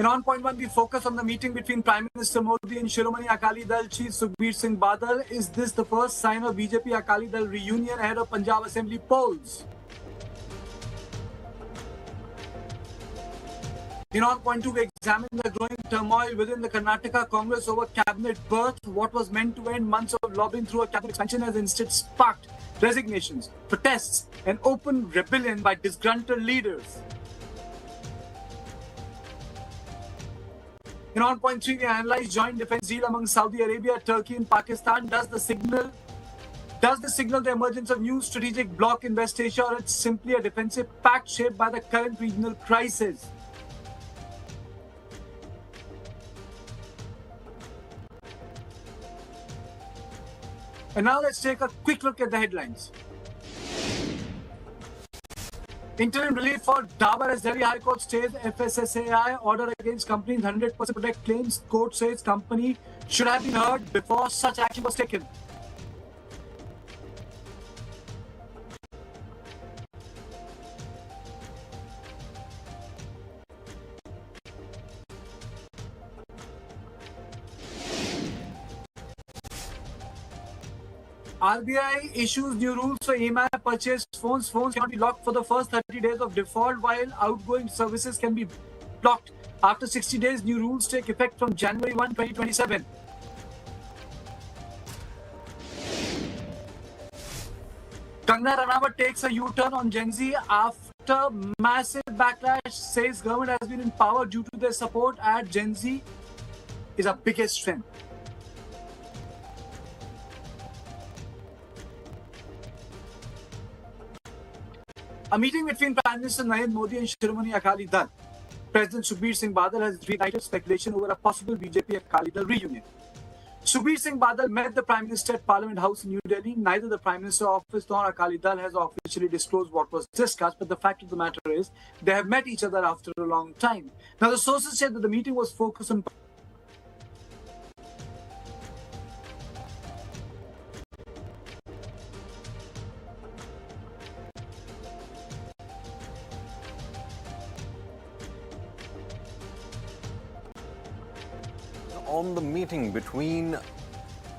In on point one, we focus on the meeting between Prime Minister Modi and Shiromani Akali Dal Chief Sukhbir Singh Badal. Is this the first sign of BJP-Akali Dal reunion ahead of Punjab Assembly polls? In on point two, we examine the growing turmoil within the Karnataka Congress over cabinet birth. What was meant to end months of lobbying through a cabinet expansion has instead sparked resignations, protests, and open rebellion by disgruntled leaders. In on point three, we analyze joint defense deal among Saudi Arabia, Turkey, and Pakistan. Does this signal the emergence of new strategic bloc in West Asia, or it's simply a defensive pact shaped by the current regional crisis? And now let's take a quick look at the headlines. Interim relief for Dabur as Delhi High Court stays FSSAI order against companies 100% protect claims. Court says company should have been heard before such action was taken. RBI issues new rules for EMI purchase phones. Phones cannot be locked for the first 30 days of default, while outgoing services can be blocked after 60 days. New rules take effect from January 1, 2027. Kangana Ranaut takes a U-turn on Gen Z after massive backlash, says government has been in power due to their support at Gen Z is our biggest strength. A meeting between Prime Minister Narendra Modi and Shiromani Akali Dal. President Sukhbir Singh Badal has reignited speculation over a possible BJP-Akali Dal reunion. Sukhbir Singh Badal met the Prime Minister at Parliament House in New Delhi. Neither the Prime Minister office nor Akali Dal has officially disclosed what was discussed, but the fact of the matter is they have met each other after a long time. Now, the sources said that the meeting was focused on on the meeting between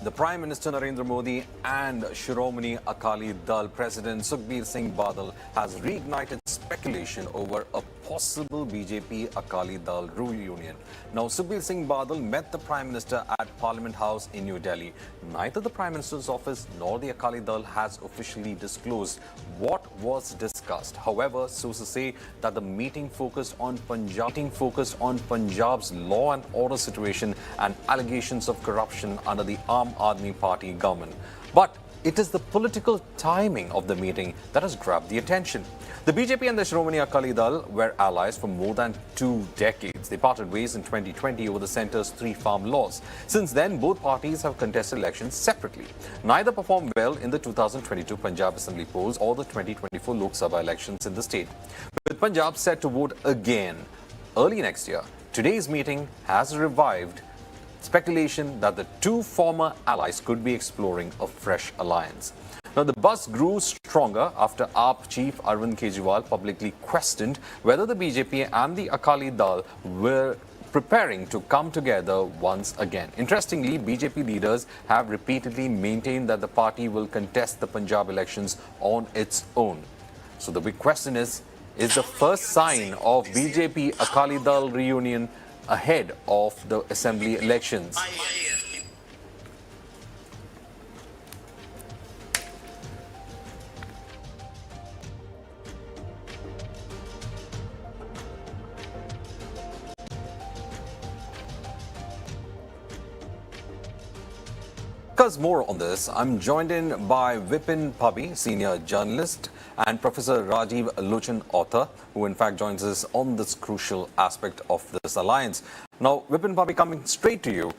the Prime Minister Narendra Modi and Shiromani Akali Dal, President Sukhbir Singh Badal has reignited speculation over a possible BJP-Akali Dal reunion. Now, Sukhbir Singh Badal met the Prime Minister at Parliament House in New Delhi. Neither the Prime Minister's office nor the Akali Dal has officially disclosed what was discussed. However, sources say that the meeting focused on Punjab's law and order situation and allegations of corruption under the Aam Aadmi Party government. But it is the political timing of the meeting that has grabbed the attention. The BJP and the Shiromani Akali Dal were allies for more than 2 decades. They parted ways in 2020 over the centre's 3 farm laws. Since then, both parties have contested elections separately. Neither performed well in the 2022 Punjab Assembly polls or the 2024 Lok Sabha elections in the state. With Punjab set to vote again early next year, today's meeting has revived speculation that the 2 former allies could be exploring a fresh alliance. Now, the buzz grew stronger after AAP chief Arvind Kejriwal publicly questioned whether the BJP and the Akali Dal were preparing to come together once again. Interestingly, BJP leaders have repeatedly maintained that the party will contest the Punjab elections on its own. So the big question is the first sign of BJP-Akali Dal reunion ahead of the assembly elections? Because more on this, I'm joined in by Vipin Pabi, senior journalist, and Professor Rajiv Lochan, author, who in fact joins us on this crucial aspect of this alliance. Now, Vipin Pabi, coming straight to you,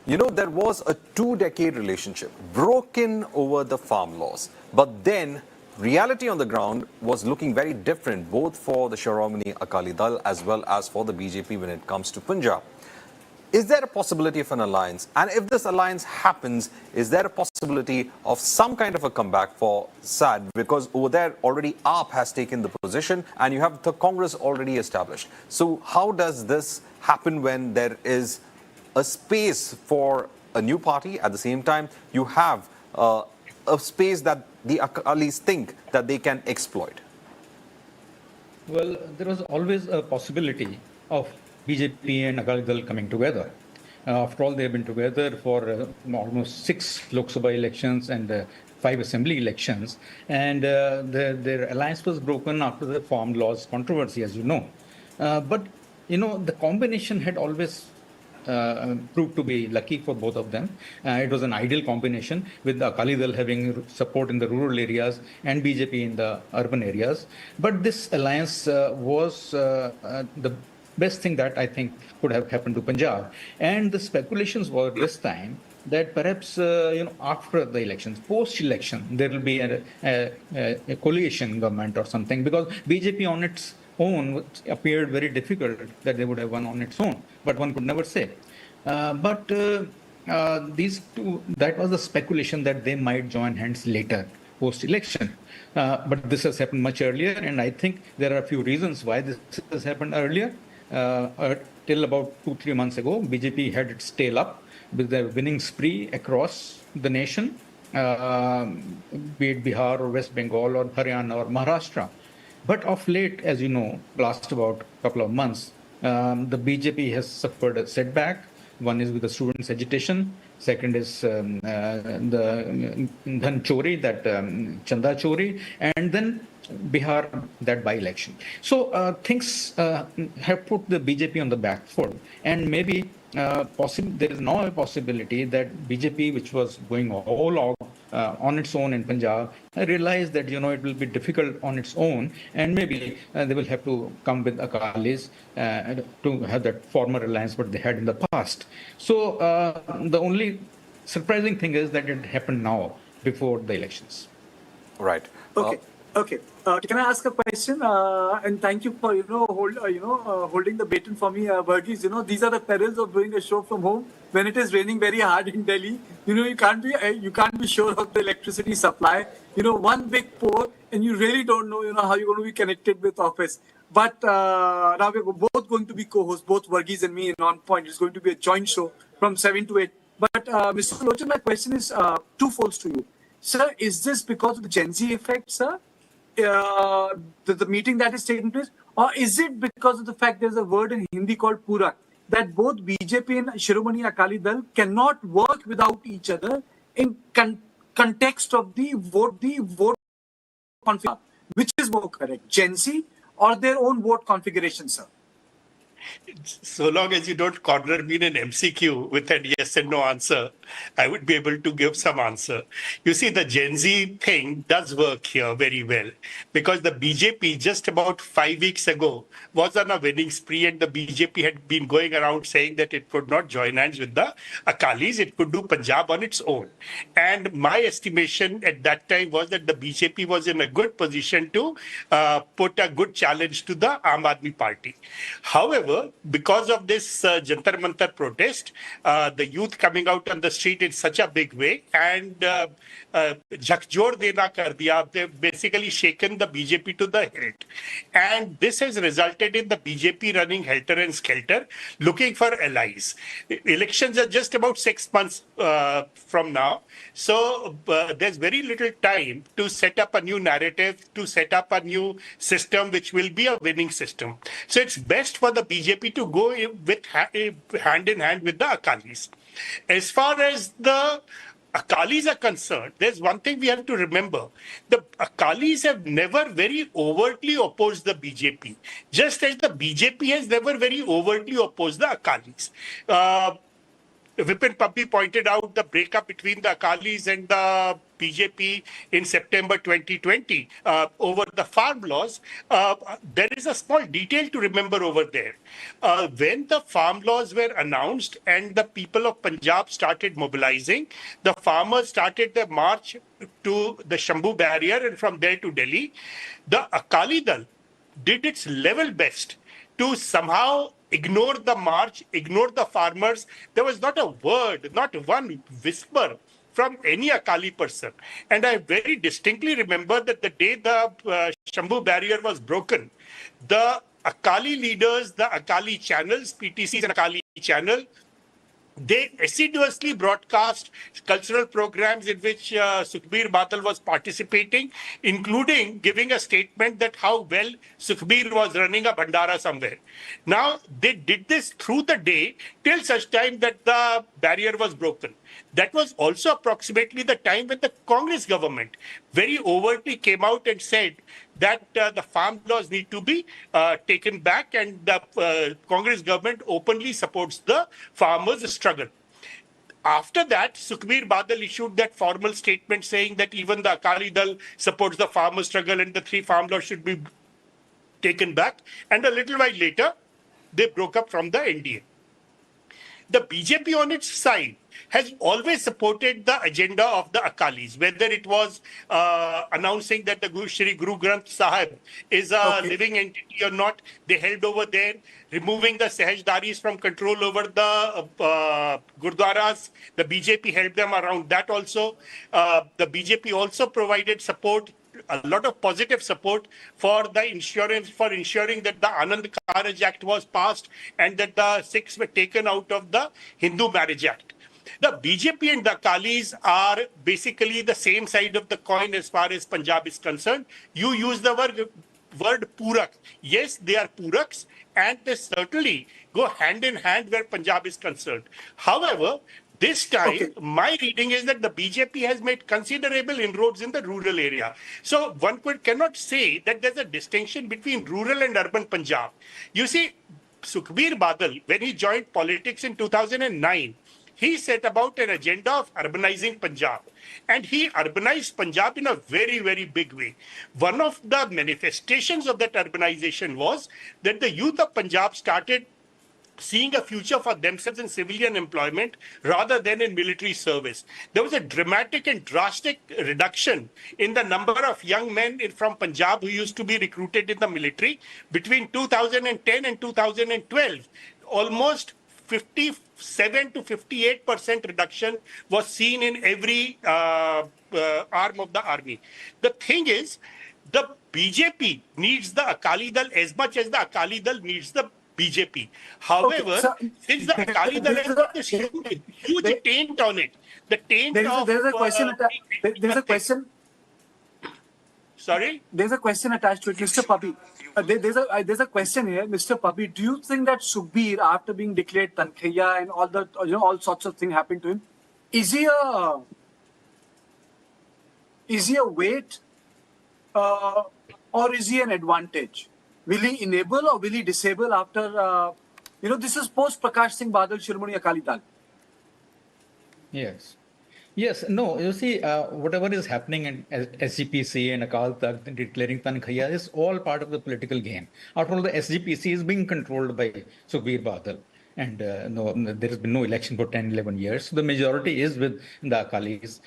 you know, there was a 2-decade relationship broken over the farm laws, but then reality on the ground was looking very different, both for the Shiromani Akali Dal as well as for the BJP when it comes to Punjab. is there a possibility of an alliance? And if this alliance happens, is there a possibility of some kind of a comeback for SAD? Because over there already AAP has taken the position and you have the Congress already established. So how does this happen when there is a space for a new party? At the same time, you have a space that the Akalis think that they can exploit. Well, there was always a possibility of BJP and Akali Dal coming together. After all, they have been together for almost 6 Lok Sabha elections and 5 assembly elections. And their alliance was broken after the farm laws controversy, as you know. But, the combination had always proved to be lucky for both of them. It was an ideal combination with Akali Dal having support in the rural areas and BJP in the urban areas. But this alliance was the best thing that I think could have happened to Punjab. And the speculations were this time that perhaps, after the elections, post-election, there will be a coalition government or something, because BJP on its own appeared very difficult that they would have won on its own, but one could never say. But these two, that was the speculation that they might join hands later, post-election. But this has happened much earlier, and I think there are a few reasons why this has happened earlier. Till about 2-3 months ago, BJP had its tail up with their winning spree across the nation, be it Bihar or West Bengal or Haryana or Maharashtra. But of late, as you know, last about a couple of months, the BJP has suffered a setback. One is with the students' agitation. Second is the Dhan Chori, that Chanda Chori, and then Bihar, that by-election. So things have put the BJP on the back foot, and maybe there is now a possibility that BJP, which was going all out on its own in Punjab, realized that it will be difficult on its own, and maybe they will have to come with Akalis to have that former alliance what they had in the past. So the only surprising thing is that it happened now before the elections. Right. Okay. Can I ask a question? And thank you for holding the baton for me, Varghese. These are the perils of doing a show from home when it is raining very hard in Delhi. You can't be sure of the electricity supply. One big pour, and you really don't know how you're going to be connected with office. But now we're both going to be co-hosts, both Varghese and me in On Point. It's going to be a joint show from 7 to 8. But Mr. Lochan, my question is twofold to you. Sir, is this because of the Gen Z effect, sir? The meeting that is taking place, or is it because of the fact there's a word in Hindi called Purak, that both BJP and Shiromani Akali Dal cannot work without each other in context of the vote configuration? Which is more correct, Gen Z or their own vote configuration, sir? So long as you don't corner me in an MCQ with a yes and no answer, I would be able to give some answer. You see, the Gen Z thing does work here very well, because the BJP just about 5 weeks ago was on a winning spree, and the BJP had been going around saying that it could not join hands with the Akalis, it could do Punjab on its own. And my estimation at that time was that the BJP was in a good position to put a good challenge to the Aam Aadmi Party. However, because of this Jantar Mantar protest, the youth coming out on the street in such a big way, and Jhakjor dena kar diya, they've basically shaken the BJP to the hilt. And this has resulted in the BJP running helter and skelter, looking for allies. Elections are just about 6 months from now. So there's very little time to set up a new narrative, to set up a new system, which will be a winning system. So it's best for the BJP to go with hand in hand with the Akalis. As far as the Akalis are concerned, there's one thing we have to remember. The Akalis have never very overtly opposed the BJP, just as the BJP has never very overtly opposed the Akalis. Vipin Pabbi pointed out the breakup between the Akalis and the BJP in September 2020 over the farm laws. There is a small detail to remember over there. When the farm laws were announced and the people of Punjab started mobilizing, the farmers started their march to the Shambhu barrier and from there to Delhi. The Akali Dal did its level best to somehow ignore the march, ignore the farmers. There was not a word, not one whisper from any Akali person. And I very distinctly remember that the day the Shambhu barrier was broken, the Akali leaders, the Akali channels, PTCs and Akali channel, they assiduously broadcast cultural programs in which Sukhbir Badal was participating, including giving a statement that how well Sukhbir was running a bandara somewhere. Now, they did this through the day till such time that the barrier was broken. That was also approximately the time when the Congress government very overtly came out and said that the farm laws need to be taken back, and the Congress government openly supports the farmers' struggle. After that, Sukhbir Badal issued that formal statement saying that even the Akali Dal supports the farmer struggle and the 3 farm laws should be taken back. And a little while later, they broke up from the NDA. The BJP on its side has always supported the agenda of the Akalis, whether it was announcing that the Shri Guru Granth Sahib is a living entity or not. They held over there, removing the Sahajdaris from control over the Gurdwaras. The BJP helped them around that also. The BJP also provided support, a lot of positive support for the ensuring that the Anand Karaj Act was passed and that the Sikhs were taken out of the Hindu Marriage Act. The BJP and the Akalis are basically the same side of the coin as far as Punjab is concerned. You use the word Purak. Yes, they are Puraks, and they certainly go hand in hand where Punjab is concerned. However, this time, my reading is that the BJP has made considerable inroads in the rural area. So one cannot say that there's a distinction between rural and urban Punjab. You see, Sukhbir Badal, when he joined politics in 2009, he set about an agenda of urbanizing Punjab. And he urbanized Punjab in a very, very big way. One of the manifestations of that urbanization was that the youth of Punjab started seeing a future for themselves in civilian employment rather than in military service. There was a dramatic and drastic reduction in the number of young men from Punjab who used to be recruited in the military. Between 2010 and 2012, almost 57 to 58% reduction was seen in every arm of the army. The thing is, the BJP needs the Akali Dal as much as the Akali Dal needs the BJP. However, since the Akali Dal has got this huge taint on it, the taint there's a question. There's a question. Sorry? There's a question attached to it, Mr. Pabi. There's a question here, Mr. Pabi. Do you think that Sukhbir, after being declared Tankhaiya and all the all sorts of things happened to him, is he a weight or is he an advantage? Will he enable or will he disable after this is post Prakash Singh Badal, Shiromani Akali Dal? Yes. Yes, no, you see, whatever is happening in SGPC and Akal Takht declaring Tankhaiya is all part of the political game. After all, the SGPC is being controlled by Sukhbir Badal. And there has been no election for 10, 11 years. So the majority is with the Akalis.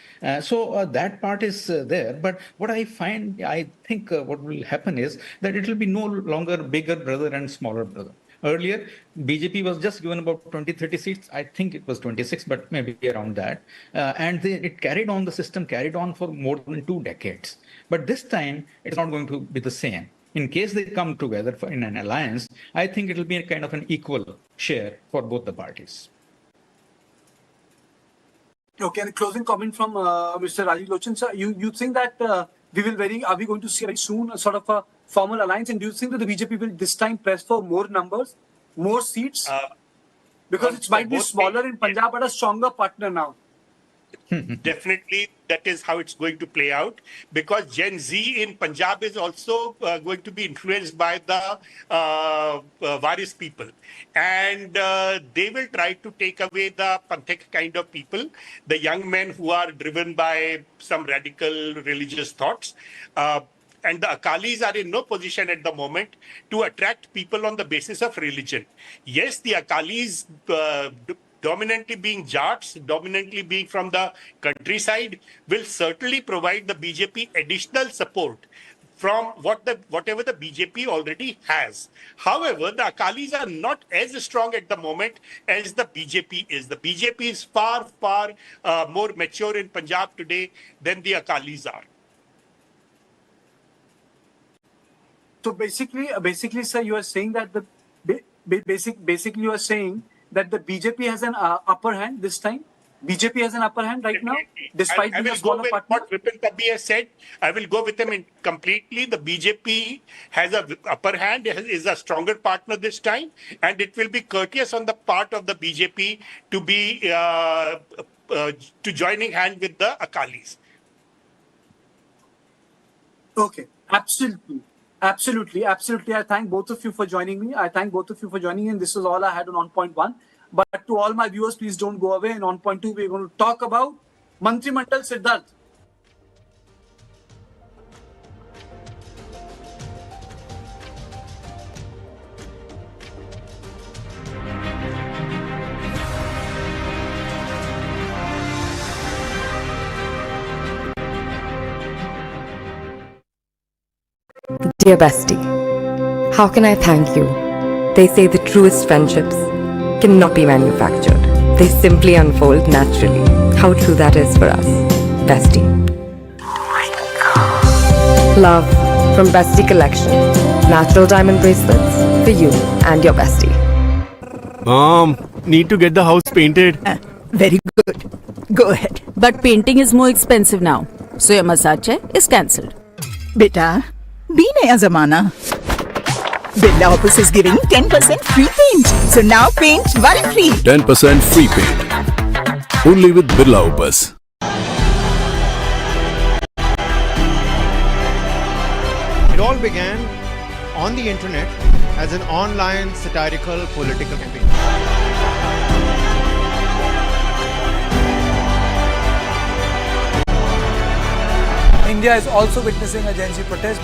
So that part is there. But what I think what will happen is that it will be no longer bigger brother and smaller brother. Earlier, BJP was just given about 20, 30 seats. I think it was 26, but maybe around that. And the system carried on for more than 2 decades. But this time, it's not going to be the same. In case they come together in an alliance, I think it will be a kind of an equal share for both the parties. Okay, and a closing comment from Mr. Rajiv Lochan, sir. You think that are we going to see very soon a sort of a formal alliance? And do you think that the BJP will this time press for more numbers, more seats? Because it might be smaller in Punjab, but a stronger partner now. Definitely, that is how it's going to play out, because Gen Z in Punjab is also going to be influenced by the Waris people. And they will try to take away the Panthik kind of people, the young men who are driven by some radical religious thoughts. And the Akalis are in no position at the moment to attract people on the basis of religion. Yes, the Akalis, dominantly being Jats, dominantly being from the countryside, will certainly provide the BJP additional support from whatever the BJP already has. However, the Akalis are not as strong at the moment as the BJP is. The BJP is far more mature in Punjab today than the Akalis are. So basically, sir, you are saying that basically you are saying that the BJP has an upper hand this time. BJP has an upper hand right now, despite I being a will go smaller with partner. what Vipin Kabbi has said. I will go with him completely. The BJP has a upper hand, is a stronger partner this time, and it will be courteous on the part of the BJP to be to joining hand with the Akalis. Okay, absolutely. I thank both of you for joining me. And this is all I had on point 1. But to all my viewers, please don't go away. And on point 2, we're going to talk about Mantrimandal Siddharth. Dear Bestie, how can I thank you? They say the truest friendships cannot be manufactured. They simply unfold naturally. How true that is for us. Bestie. Love from Bestie Collection. Natural diamond bracelets for you and your bestie. Mom, need to get the house painted. Very good. Go ahead. But painting is more expensive now. So your massage check is cancelled. Beta, be naya zamana. Birla Opus is giving 10% free paint. So now paint worry-free. 10% free paint. Only with Birla Opus. It all began on the internet as an online satirical political campaign. India is also witnessing a Gen Z protest.